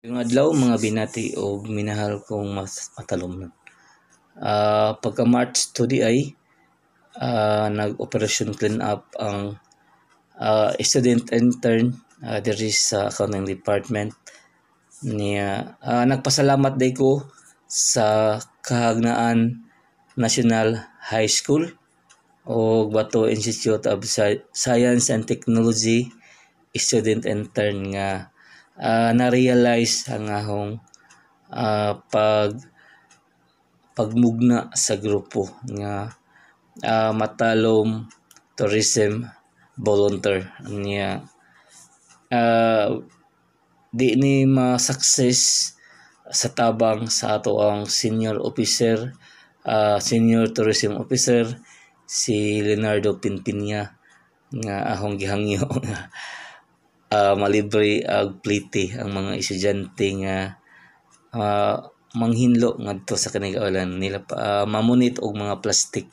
Yung adlaw mga binati o minahal kong mas matalom. Pagka March 2 di ay nag-operation clean up ang student intern diri sa accounting department niya. Nagpasalamat day ko sa Kahagnaan National High School o Bato Institute of Science and Technology student intern nga na-realize ang ahong pagmugna sa grupo nga matalom tourism volunteer niya. Di ni ma-success sa tabang sa ato ang senior officer, senior tourism officer si Leonardo Pinpinya nga ahong gihangyo nga malibre ag plite ang mga estudyante nga manghinlo ngadto sa kanigawalan nila mamunit og mga plastic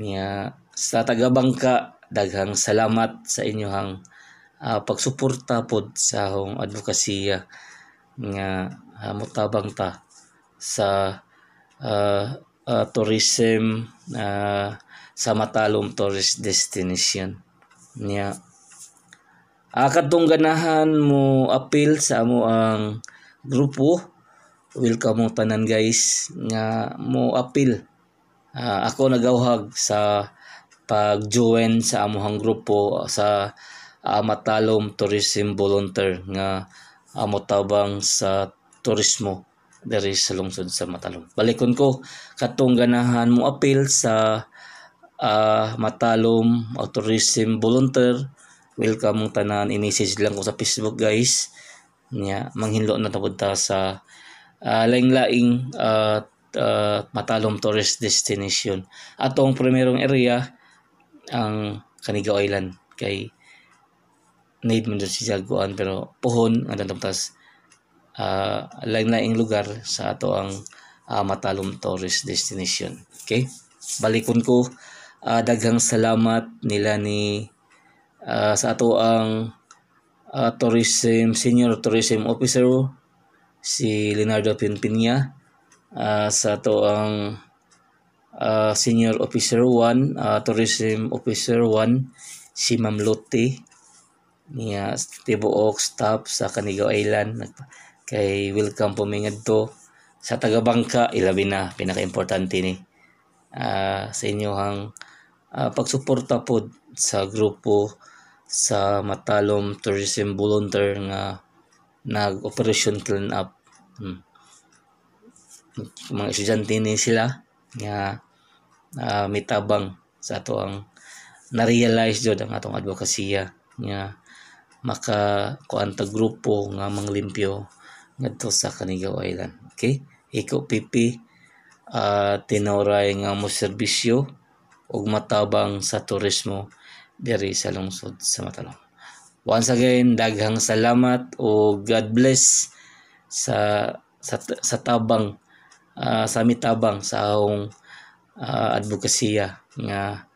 niya. Sa taga-bangka, daghang salamat sa inyohang pagsuporta pod sa akong advokasya nga motabang ta sa tourism sa matalom tourist destination niya. Kadtong ganahan mo appeal sa amo ang grupo. Welcome mo tanan guys nga mo appeal. Ako nagawhag sa pag-join sa amuhang grupo sa matalom tourism volunteer nga motabang sa turismo diri sa lungsod sa Matalom. Balikon ko katong ganahan mo appeal sa matalom tourism volunteer. Welcome mong tanan, i-message lang ko sa Facebook guys niya. Manghinlo na tapod ta sa laing-laing matalom tourist destination. Atong primerong area ang Canigao Island kay need man si Jaguan pero pohon ang tas laing-laing lugar sa ato ang matalom tourist destination. Okay? Balikon ko daghang salamat nila ni sa ato ang senior tourism officer si Leonardo Pinpinya, sa ato ang senior officer 1 tourism officer 1 si Ma'am Lotte niya, tibuok staff sa Canigao Island kay welcome po mi ngadto sa taga-bangka. Ilabi na pinaka-importante ni sa inyohang pagsuporta pod sa grupo sa matalom tourism volunteer nga nag-operation clean up. Mga estudyante ni sila nga mitabang sa ato ang na-realize jud ang atong advokasya nga maka kuanta grupo nga manglimpyo ngadto sa Canigao Island. Okay? Iko pipi tinoray nga mo serbisyo ug matabang sa turismo diri sa lungsod sa Matalom. Once again, daghang salamat o God bless sa tabang sa mitabang sa akong advokasya nga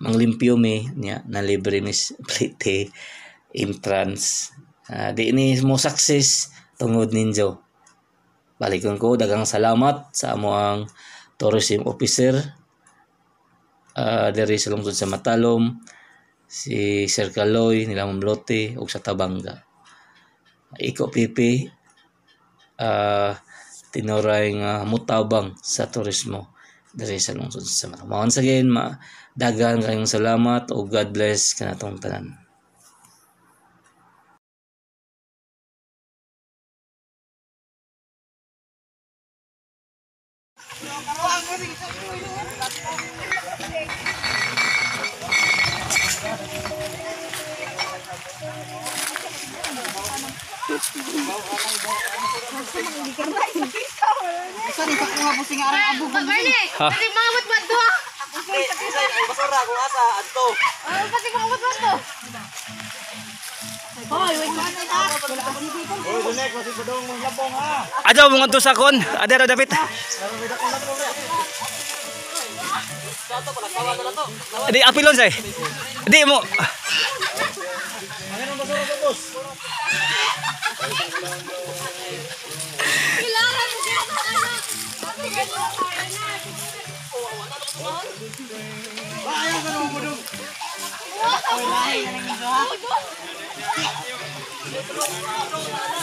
manglimpyo mi niya na libre mis plite entrance. Di ni mo success tungod ninyo. Balikon ko daghang salamat sa amo ang tourism officer diri sa lungsod sa Matalom, si Sir Kaloy, nila Ma'am Lotte ug sa Tabanga. Iko pipi tinoray nga mutabang sa turismo diri sa lungsod sa Matalom. Once again, daghang kayong salamat o God bless kanatong tanan. Sorry, pakuha po singa arang abu. Pati mga matmat to. Basura kung asa adto. Pati mga matmat to. Hoy, wait man ta. Oy, dunek kasi padong mong labong ha. Adto mo ngadto sa kon. Adero dapat. Di apilon say. Di mo. basura sa bus. Kailangan mo siya sa anak. Matigan mo kaya na. Ayaw ka nung budog. Wala, hindi na rin ito ha. Wow!